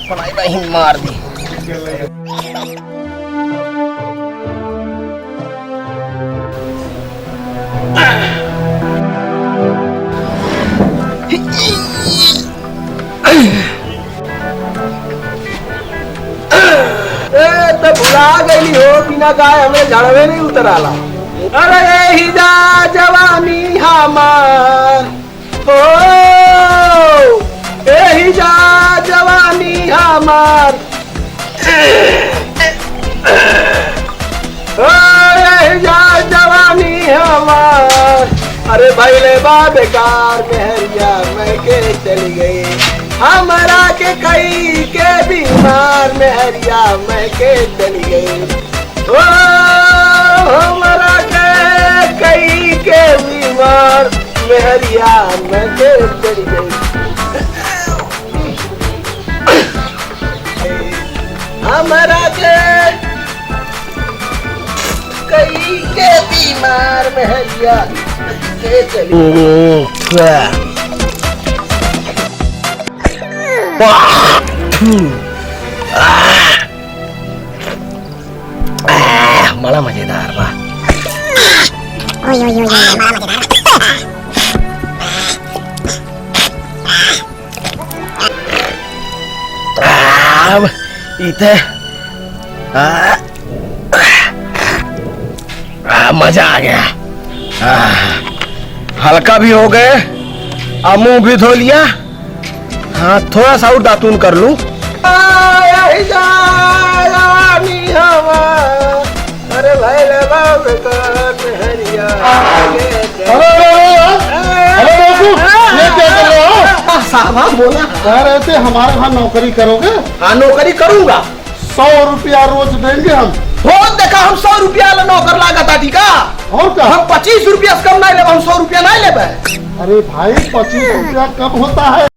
पढ़ाई नहीं मार दी। तो भुला गई हो बिना गाय हमें झाड़वे नहीं उतर आला। अरे यही जा जवानी हमार हो, यही जा जवानी हमार, यही जा जवानी हमार। अरे भाई ले बा बेकार मेहरिया मैं के चली गई, हमारा के कई के बीमार मेहरिया मैं के चली गई। ओ हमारा के कई के बीमार मेहरिया मैं के चली गई। हमारा के कई के बीमार मेहरिया के चली गई। बड़ा मजेदार रहा। बड़ा मजेदार। इथे मजा आ गया। हल्का भी हो गए, अब मुंह भी धो लिया। हाँ थोड़ा सा और दातून कर लूं। अरे भाई साहब बोला कह रहे थे हमारे यहाँ नौकरी करोगे? हाँ नौकरी करूंगा। 100 रुपया रोज देंगे हम। बहुत देखा हम 100 रुपया नौकर लागत ठीक है। और क्या हम 25 रुपया से कम नहीं लेब, हम 100 रुपया नहीं लेब। अरे भाई 25 रुपया कम होता है।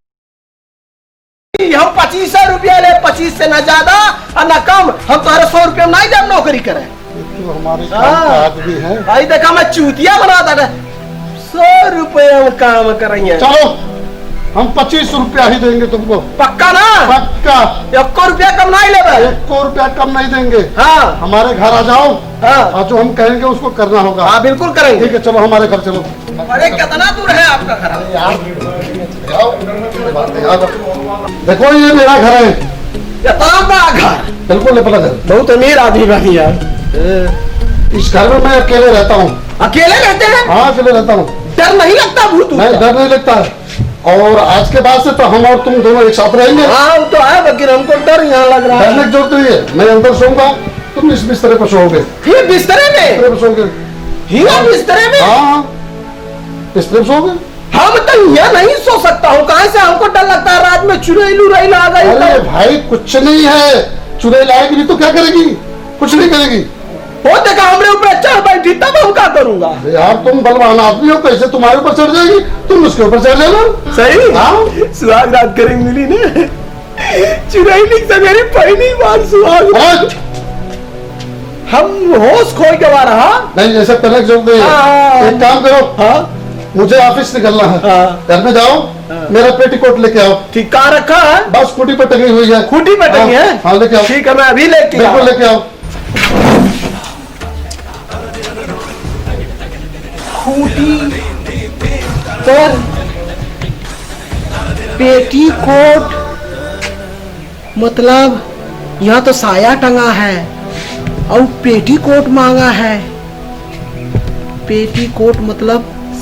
हम 25 रुपया ले, 25 से न ज्यादा और न कम। हम तुम्हारे 100 रुपया नहीं देव नौकरी करे। तो हमारे काम का आदमी है भाई देखा मैं चूतिया बनाता था। 100 रुपया में काम करेंगे। चलो हम 25 रुपया ही देंगे तुमको। पक्का ना? पक्का। 1 रुपया कम नहीं लेब। 1 रुपया कम नहीं देंगे। हाँ हमारे घर आ जाओ। हाँ और जो हम कहेंगे उसको करना होगा। हाँ बिल्कुल करेंगे। ठीक है चलो हमारे घर चलो। अरे कितना दूर है आपका घर? देखो ये मेरा घर है। कितना बड़ा घर? बिल्कुल अपना घर। बहुत अमीर आदमी बनी यार। इस घर में मैं अकेले रहता हूँ। अकेले रहते हैं? हाँ अकेले रहता हूँ। डर नहीं लगता भूत? नहीं डर नहीं लगता है। और आज के बाद से तो हम और तुम दोनों एक साथ रहेंगे। हाँ वो तो है, लेकिन हमको डर यहाँ लग रहा डरने है। की जरूरत नहीं है। मैं अंदर सोऊंगा, तुम इस बिस्तरे पर सोओगे। ये बिस्तरे में? बिस्तरे पर सोओगे। यहाँ बिस्तरे में? हाँ बिस्तरे पर सोओगे। हम तो यहाँ नहीं सो सकता हूँ। कहाँ से? हमको डर लगता है रात में चुड़ैल उड़ैल आ गई। अरे भाई कुछ नहीं है, चुड़ैल आएगी नहीं तो क्या करेगी? कुछ नहीं करेगी। वो देखा हमरे ऊपर चढ़ बैठी तब हम क्या करूंगा? यार तुम बलवान आदमी हो, कैसे तुम्हारे ऊपर चढ़ जाएगी? तुम उसके ऊपर चढ़ जाना। सही? हाँ सुहाग रात करेंगे मिली ना। चुड़ैल से मेरी पहली बार सुहाग। हम होश खो के बाहर। हाँ नहीं ऐसा करने की जरूरत नहीं है। एक काम करो, हाँ मुझे ऑफिस निकलना है। हाँ। घर में जाओ, मेरा पेटीकोट लेके आओ। ठीक कहाँ रखा है? बस खूटी पर टंगी हुई है। खूटी पर टंगी है? हाँ लेके आओ। ठीक है मैं अभी लेके बिल्कुल लेके आओ। खूटी पर पेटीकोट मतलब यहाँ तो साया टंगा है और पेटीकोट मांगा है। पेटीकोट मतलब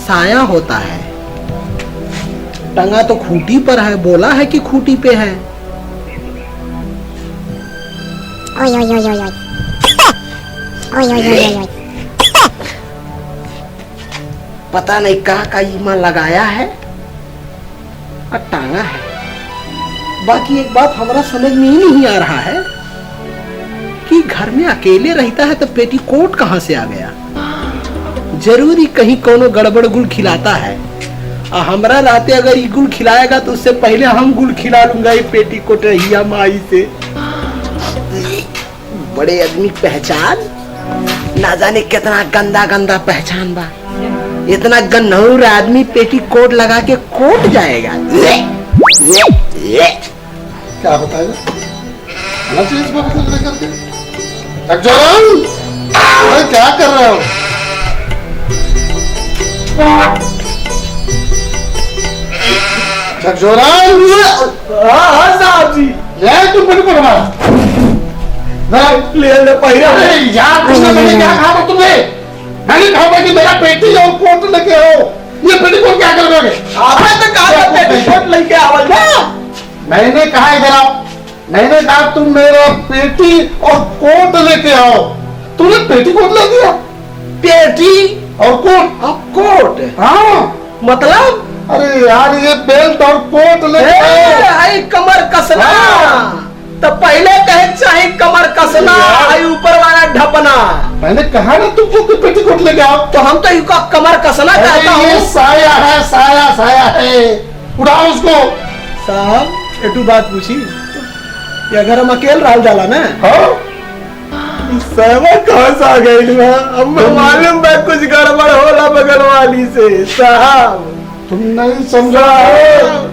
साया होता है। टंगा तो खूटी पर है, बोला है कि खूटी पे है। पता नहीं कहाँ का ईमा लगाया है और टांगा है। बाकी एक बात हमारा समझ में ही नहीं आ रहा है कि घर में अकेले रहता है तो पेटीकोट कहाँ से आ गया। जरूरी कहीं कोनो गड़बड़ गुल खिलाता है। और हमरा राते अगर ये गुल खिलाएगा तो उससे पहले हम गुल खिला लूंगा ये पेटीकोट रहिया माई से। बड़े आदमी पहचान ना जाने कितना गंदा गंदा पहचान बा। इतना गन्नौर आदमी पेटी कोट लगा के कोट जाएगा। क्या बताएगा? आना चाहिए इसको लेकर के। जगजोरन, अरे क्या कर रहे हो? जगजोरन, हाँ साहब जी, ले तुम पेटी कोट हमारा। ले पहिरा। अरे यार, कृष्ण मैंने क्या कहा था तुमने? मैंने कहा था कि मेरा पेटी और कोट लेके आओ। ये पेटी कोट क्या करोगे? आपने तो कहा था पेटीकोट लेके आवल ना। मैंने कहा इधर आओ। मैंने कहा तुम मेरा पेटी और कोट लेके आओ। तुमने पेटी कोट ले दिया पेटी और कोट। और कोट हाँ, मतलब अरे यार ये बेल्ट और कोट लेके आओ। आई कमर कसना। हाँ। तो पहले कहे चाहे कमर कसना, आई ऊपर वाला ढपना। मैंने कहा ना तुमको कि पेटी कोट लेके आओ। तो हम तो इनको कमर कसना कहता अरे ये हूँ। साया है, साया साया है। उठाओ उसको। साहब एटू बात पूछी, ये अगर हम अकेले रह जाला ना, हाँ? साहब कहाँ से आ गई ना? हम मालूम है कुछ गड़बड़ होला बगल वाली से साहब। तुम नहीं समझा है,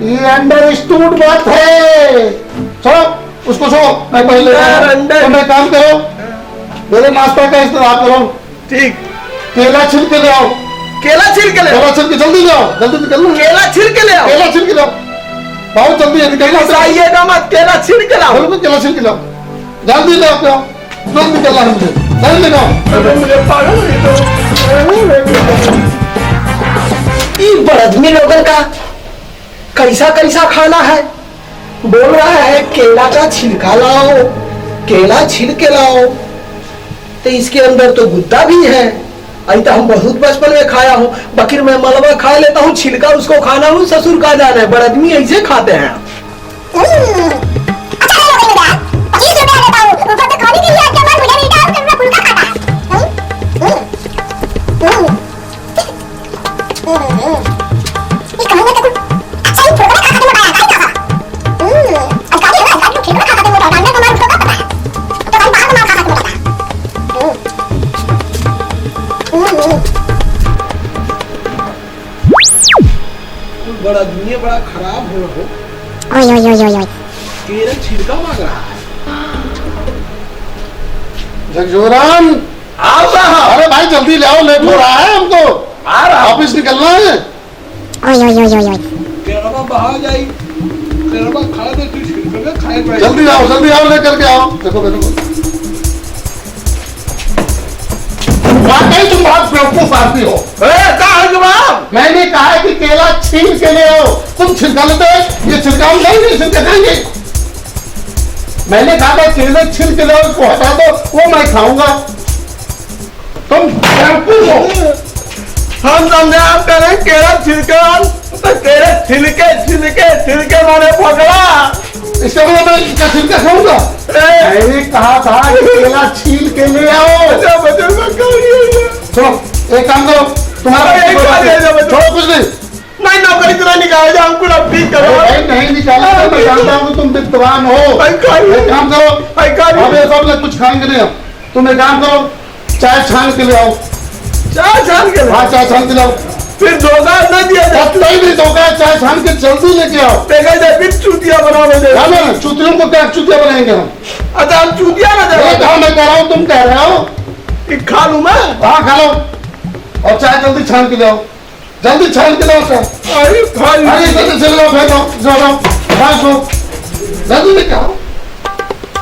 ये अंडरस्टूड बात है। चलो उसको छो, मैं पहले तुम एक काम करो, मेरे नाश्ता का इंतजाम करो। ठीक, केला छिल के ले आओ। केला छिल के ले आओ। केला छिल के जल्दी ले आओ, जल्दी निकलना। केला छिल के ले आओ। केला छिल के ले आओ, बहुत जल्दी है, निकलना। आइएगा मत, केला छिल के लाओ। बिल्कुल केला छिल के ले आओ, जल्दी ले आओ, तुरंत निकलना है मुझे, जल्दी ले आओ। मुझे पागल नहीं तो ये बड़दमी लोगन का कैसा कैसा खाना है। बोल रहा है केला का छिलका लाओ, केला छिल के लाओ, तो इसके अंदर तो गुद्दा भी है। अभी तो हम बहुत बचपन में खाया हूँ, बकीर मैं मलबा खा लेता हूँ, छिलका उसको खाना हूँ, ससुर का जाना है। बड़दमी ऐसे खाते हैं। बड़ा दुनिया बड़ा खराब हो केला छिलका मांग रहा है। जगजोरन, आओ साहब। अरे भाई जल्दी ले आओ, लेट हो रहा है हमको, आ रहा हूं। ऑफिस निकलना है। केरवा बहा जाई, केरवा खा दे तू, छिलका खाए पे जल्दी आओ लेकर के आओ। देखो देखो, वाकई तुम बहुत बेवकूफ आदमी हो। कहा जवाब। मैंने कहा है कि केला छील के ले आओ, तुम छिलका लेते हो, ये छिलका हम नहीं छिलके खाएंगे। मैंने कहा था केले छिल के ले आओ, इसको हटा दो, वो मैं खाऊंगा। तुम बेवकूफ हो। हम समझे आप कह रहे हैं केला छिलका, तो केले छिलके माने पकड़ा। इसका मतलब मैं इसका छिलका खाऊंगा। मैंने कहा था कि केला छील के ले आओ। चलो एक काम करो, तुम्हारा छोड़ो, कुछ नहीं। नहीं नौकरी तो नहीं निकाल जा, हमको अब ठीक करो। भाई नहीं निकाला, मैं जानता हूँ तुम विद्वान हो। एक काम करो, अब ये सब लोग कुछ खाएंगे नहीं हम। तुम एक काम करो, चाय छान के ले आओ। चाय छान के हाँ चाय छान के ले आओ। फिर धोखा न दिया जाए, नहीं धोखा, चाय छान के जल्दी लेके आओ। देखा जाए फिर चूतिया बना दे। चूतियों को क्या चूतिया बनाएंगे हम? अच्छा हम चूतिया ना दे। मैं कह रहा हूँ, तुम कह रहे हो। खा लूं मैं? हाँ खा लो, और चाय जल्दी छान के ले आओ, जल्दी छान के लाओ सर। अरे भाई अरे जल्दी चल लो, फेंको जोड़ो, बस हो, जल्दी लेके आओ,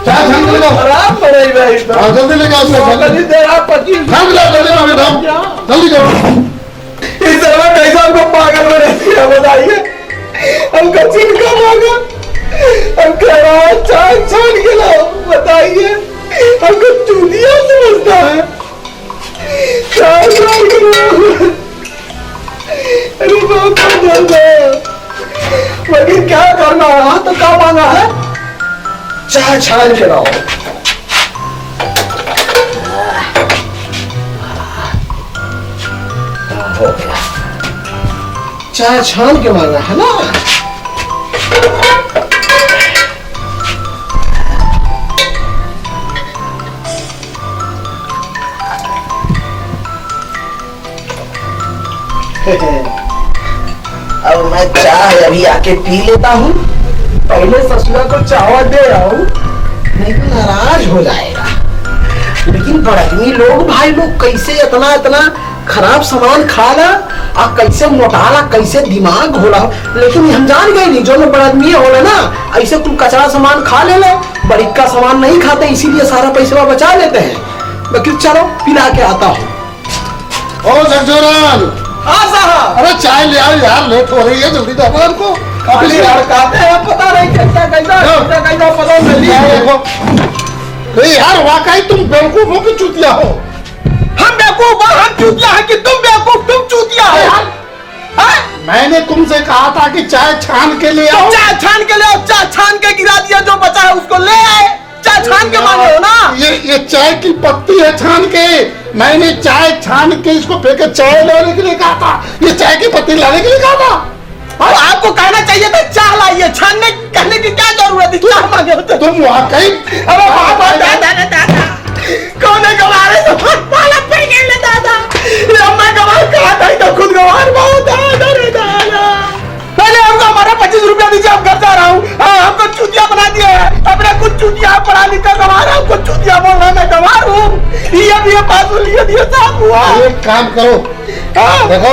चाय छान के ले आओ। खराब पड़े भाई। हाँ जल्दी लेके आओ, नहीं दे रहा 25। छान के लाओ, जल्दी लाओ, जल्दी करो। इस समय कैसा हमको पागल में रहती है बताइए। हमको छिलका मांगा, हम कह रहा है चाय छान के लाओ, बताइए हमको चूतिया समझता है। चाय छान के लाओ, अरे बहुत जल्द है। लेकिन क्या करना है? तो क्या मांगा है? चाय छान के लाओ। हो गया, चाय छान के मांगा है ना। अब मैं चाय अभी आके पी लेता हूँ, पहले ससुरा को चावा दे रहा हूँ, नहीं तो नाराज हो जाएगा। लेकिन बड़कनी लोग भाई लोग कैसे इतना इतना खराब सामान खाला और कैसे मोटाला, कैसे दिमाग होला। लेकिन हम जान गए नहीं जो बड़ा आदमी होला ना ऐसे कुछ कचरा सामान खा ले, बड़िक्का सामान नहीं खाते, इसीलिए सारा पैसा बचा लेते हैं। लेकिन चलो पिला के आता हूँ। ओ जगजोरन, हाँ साहब। अरे चाय ले आओ यार, लेट हो रही है, जल्दी दो अपन को। अभी यार कहते हैं पता नहीं कैसा पता नहीं। देखो यार वाकई तुम बेवकूफ हो कि चूतिया हो? हम बेवकूफ हो, हम चूतिया है कि तुम बेवकूफ? तुम चूतिया हो यार। मैंने तुमसे कहा था कि चाय छान के ले आओ। चाय छान के ले आओ, चाय छान के गिरा दिया, जो बचा है उसको ले आए। चाय छान के मांगे हो ना? ये चाय की पत्ती है छान के। मैंने चाय छान के इसको फेंके चाय लाने के लिए कहा था, ये चाय की पत्ती लाने के लिए कहा था। और आपको कहना चाहिए था चाय लाइए, छानने कहने की क्या जरूरत है? क्या मांगे होते तुम वाकई। अरे बाबा दादा कौन है गवार है? पाला पड़ गया ले दादा, मैं गवार कहा था तो खुद गवार बहुत दादा रे दादा। पहले हमको हमारा 25 रुपया दीजिए, हम घर जा रहा हूँ। हमको चूतिया बना दिया है, अपने कुछ चूतिया पढ़ा लिखा गवार है, हमको चूतिया बोल रहा है, मैं गवार हूँ। ये भी पास लिए साहब हुआ। एक काम करो, देखो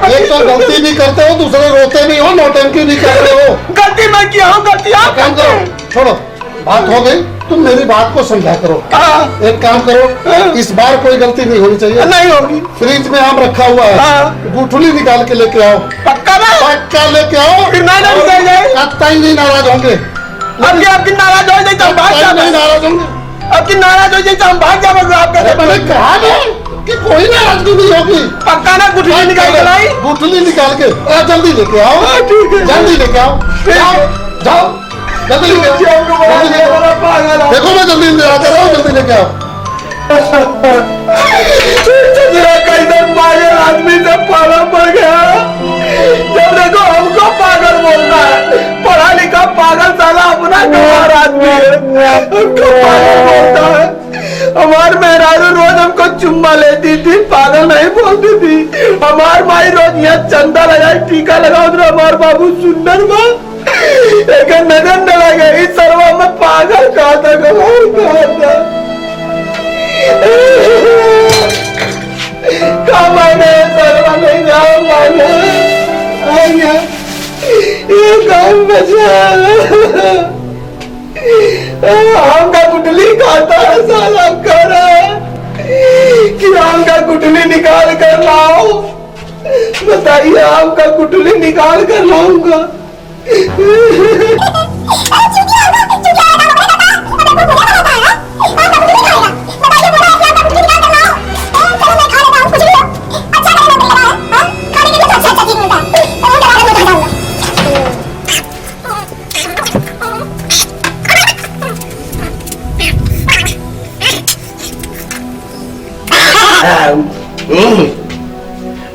एक तो गलती भी करते हो, दूसरे रोते भी हो, नौटंकी भी कर रहे हो। गलती मैं किया हूँ, गलती आप काम करो, छोड़ो, बात हो गई, तुम मेरी बात को समझा करो। एक काम करो, इस बार कोई गलती नहीं होनी चाहिए। नहीं होगी। फ्रिज में आम रखा हुआ है, गुठली निकाल के लेके आओ। पक्का ना? पक्का लेके आओ, फिर मैं नहीं नाराज होंगे। आपकी नाराज हो जाए तो हम भाग नहीं जाएंगे। नाराज होंगे, आपकी नाराज हो जाए तो हम भाग जाएंगे। आपका मैंने कहा ना कि कोई नाराजगी नहीं होगी। पक्का ना? गुठली निकाल के लाई, गुठली निकाल के जल्दी लेके आओ। ठीक है, जल्दी लेके आओ, जाओ जल्दी लेके आओ। देखो मैं जल्दी ले आता हूँ, जल्दी लेके आओ। कैसे पागल आदमी से पाला पड़ गया। जब देखो हमको पागल बोलता है, पढ़ा लिखा पागल साला अपना गवार आदमी है, हमको पागल बोलता है। हमार मेहरारू रोज हमको चुम्मा लेती थी, पागल नहीं बोलती थी। हमार माई रोज यहाँ चंदा लगाई, टीका लगाओ, हमार बाबू सुंदर माँ एक नजर न लगे। इस सर्वा में पागल कहा था, गवार कहा था। मैंने सर्वा नहीं जाओ माने आया, ये काम बचा। आम का गुठली खाता है साला, कर कि आम का गुठली निकाल कर लाओ। बताइए, आम का गुठली निकाल कर लाऊंगा।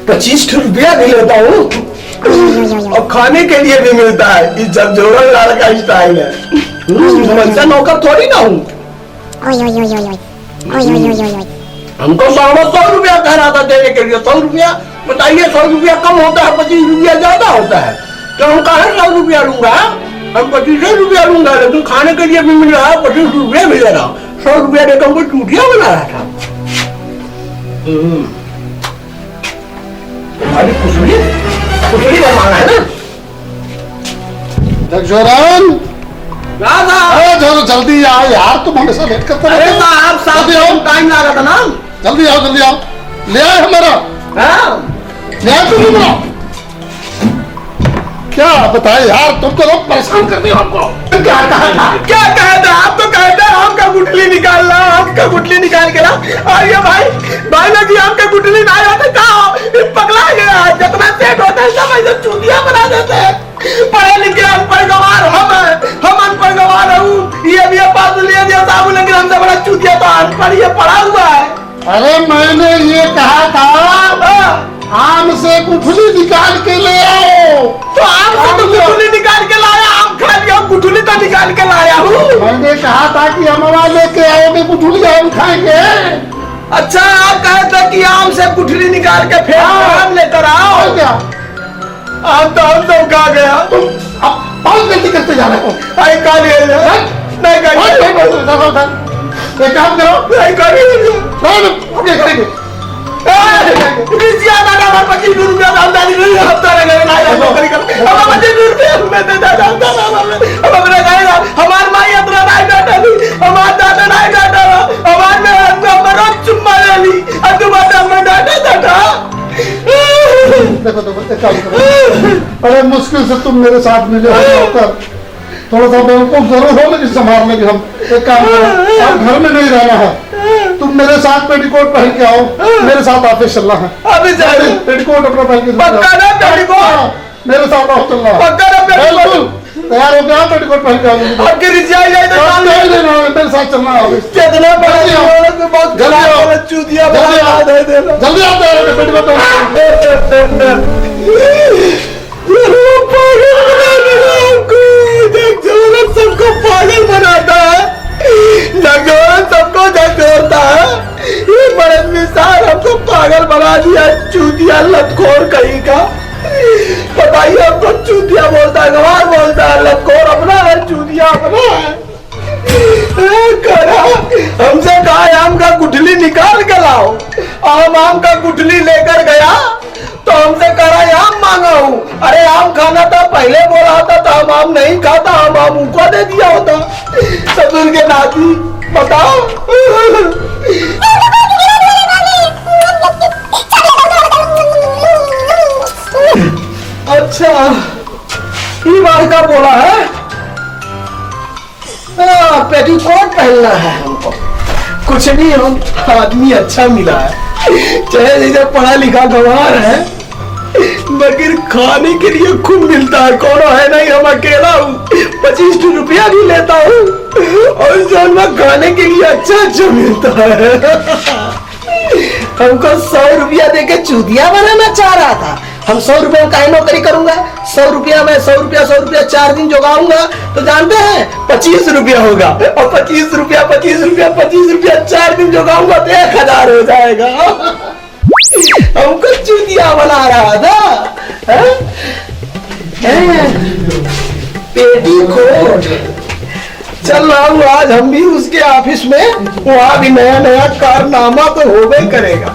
₹25 भी लेता हूँ और खाने के लिए भी मिलता है। इस झकझोरन लाल का स्टाइल है। मनसा नौकर थोड़ी ना हूँ। हमको बाबा 100 रुपया कह रहा था देने के लिए। 100 रुपया बताइए, 100 रुपया कम होता है, 25 रुपया ज्यादा होता है। तो हम कहा 100 रुपया लूंगा, हम 25 रुपया लूंगा, लेकिन खाने के लिए भी मिल रहा है, 25 रुपया भी ले रहा। 100 रुपया देकर हमको चूटिया बना रहा था। अरे कुछ मांगा है ना जगजोरन, जल्दी आओ यार, तुम हमेशा लेट करते रहते हो। आप साथ टाइम लगा था ना। जल्दी आओ, जल्दी आओ, ले आए हमारा। ले आए तुम लोग। क्या बताए यार, तुम तो लोग परेशान करते हो हमको। क्या कहा था? क्या कहा था? आप तो कहते हैं आम का गुठली निकाल ला, आम का गुठली निकाल के ला। और ये भाई लोग जी आम का गुठली ना आया तो क्या पगला गया। जितना सेट होता है सब ऐसे चूतिया बना देते हैं। पढ़े लिखे अनपढ़ गवार हम अनपढ़ गवार हूँ। ये भी पास ले दिया साहब, लेकिन हमसे बड़ा चूतिया तो अनपढ़ ये पढ़ा हुआ है। अरे मैंने ये कहा था आम से गुठली निकाल के ले आओ। तो आम से तो गुठली निकाल के लाया, आम खा लिया, गुठली तो निकाल के लाया हूँ। मैंने कहा था कि अमवा लेके आओगे गुठली, आम खाएंगे। अच्छा आप कहे थे कि आम से गुठली निकाल के फिर आम लेकर आओ। और क्या आम तो हम सब खा गया। तुम अब और गलती करते जा रहे हो। आई खा लिया नहीं एक काम करो, नहीं खा लिया नहीं करेंगे। दादा 25 रुपया दामदानी नहीं हफ्ता लगे ना नौकरी कर अब 25 रुपया में दे दादा अब अपने कहेगा हमार माई अपना नहीं डाटा ली हमार दादा नहीं डाटा हमार में हमारा चुम्मा ले ली अब तुम्हारा में डाटा डाटा। देखो एक काम करो, बड़े मुश्किल से तुम मेरे साथ मिले हो, थोड़ा सा बेवकूफ जरूर हो लेकिन संभाल लेंगे हम। एक काम करो, आप घर में नहीं रहना है, तुम मेरे साथ पेटीकोट पहन के आओ, मेरे साथ ऑफिस चलना है। अभी पेटीकोट अपना पहन के पक्का ना पेटीकोट मेरे साथ ऑफिस चलना है। पक्का ना पेटीकोट तैयार हो गया पेटीकोट पहन के आओ। आपकी रिचार्ज जाए तो काम नहीं लेना, मेरे साथ चलना है ऑफिस। कितना बड़ा तो बहुत गला चूतिया बना दे देना जल्दी आओ, तैयार हो पेटीकोट सबको पागल बनाता है, जगजोरन सबको झकझोरता है। ये बड़े मिसाल हमको पागल बना दिया, चूतिया लतखोर कहीं का। बताइए हमको चूतिया बोलता है, गवार बोलता है, लतखोर अपना है, चूतिया अपना है। करा हमसे कहा आम का गुठली निकाल के लाओ, आम का गुठली लेकर गया तो हमसे करा आम मांगा हूँ। अरे आम खाना था पहले बोला होता तो हम आम नहीं खाता, हम आम उनको दे दिया होता। ससुर के नाती बताओ। अच्छा ये बात का बोला है, पेटीकोट पहनना है हमको। कुछ नहीं, हम आदमी अच्छा मिला है, चाहे जैसे पढ़ा लिखा गंवार है मगर खाने के लिए खूब मिलता है। कौन है नहीं, हम अकेला हूँ, 25 रुपया भी लेता हूँ और जो में खाने के लिए अच्छा मिलता है। हमको 100 रुपया देके चूतिया बनाना चाह रहा था। हम 100 रुपये में काहे नौकरी करूंगा? 100 रुपया में 100 रुपया 4 दिन जोगाऊंगा तो जानते हैं 25 रुपया होगा, और 25 रुपया 4 दिन जोगाऊंगा तो 1000 हो जाएगा। हमको चूतिया बना रहा था। पेटीकोट चल रहा हूँ आज हम भी उसके ऑफिस में, वहाँ भी नया नया कारनामा तो होगा ही करेगा।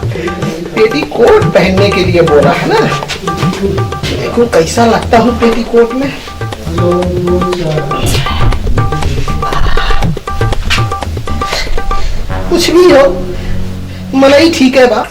पेटीकोट पहनने के लिए बोला है ना, देखो कैसा लगता हूँ पेटीकोट में। कुछ भी हो मन ही ठीक है बा।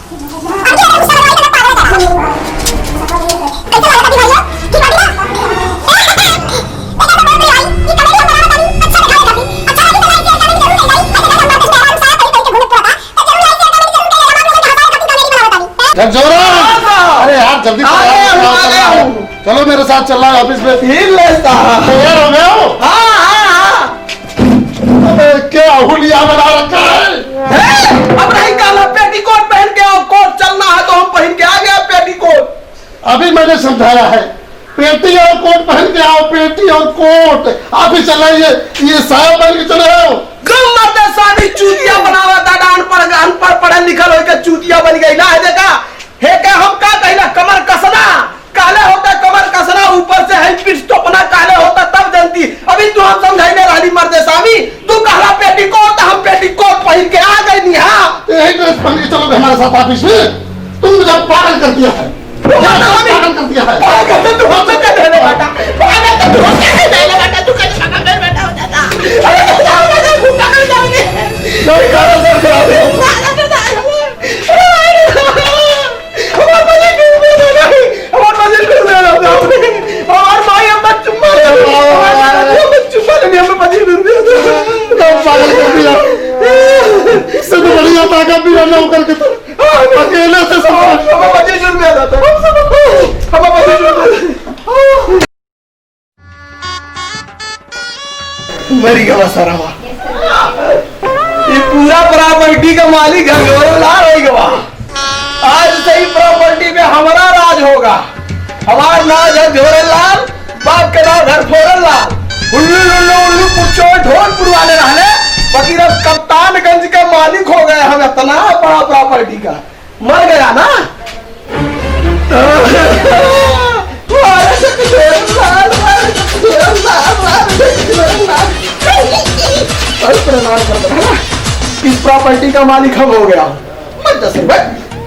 अरे यार जल्दी चलो मेरे साथ चल रहा है ऑफिस में। तैयार हो गए हो? अबे क्या हुलिया बना रखा है? अब नहीं काला पेटीकोट पहन के आओ, कोट चलना है तो हम पहन के आ गया पेटीकोट। अभी मैंने समझाया है, पेटी और कोट पहन के आओ, पेटी और कोट। ऑफिस चल रही है, ये साहब पहन के चले हो। गम मत सारी चूतिया बनावा दादा, अनपढ़ पढ़ल लिखल होकर चूतिया बन गई ना। है देखा हे क्या हम का कहला कमर कसना काले होता, कमर कसना ऊपर से है पिछ टोपना काले होता तब जनती। अभी तू हम समझाइने वाली मर्दे स्वामी, तू कहला पेटीकोट, हम पेटीकोट पहन के आ गए। यही ड्रेस पहन के चलोगे हमारे साथ ऑफिस में? तुम मुझे पागल कर दिया है, पागल कर दिया है। पागल तो तू हमसे कह देने बेटा, पागल तो तू हमसे कह देने बेटा, तू कहीं पागल कर बेटा हो जाता। अरे तो जाओगे पागल जाओगे नहीं काला सर करा दे पागल कर हमार मजे क्यों दे नहीं, हमार मजे क्यों दे रहा था और माई हम चुम्मा ले हम चुम्मा ले हमें 25 रुपया दे पागल कर दिया। इससे तो बढ़िया ताकत भी रहना होकर के तो अकेले से सब हमें 25 रुपया देता हमें 25 रुपया मरी गवा सारा। ये पूरा प्रॉपर्टी का मालिक घंगोरलाल हो गवा। आज से ही प्रॉपर्टी में हमारा राज होगा। हमारा नाज है झोरेलाल, बाप के नाम घर फोरलाल। उल्लू उल्लू उल्लू पुछो ढोल पुरवाने रहने, बाकी कप्तानगंज के मालिक हो गए हम। इतना बड़ा प्रॉपर्टी का, मर गया ना। प्रणाम कर, इस प्रॉपर्टी का मालिक हम हो गया। मत दस रुपए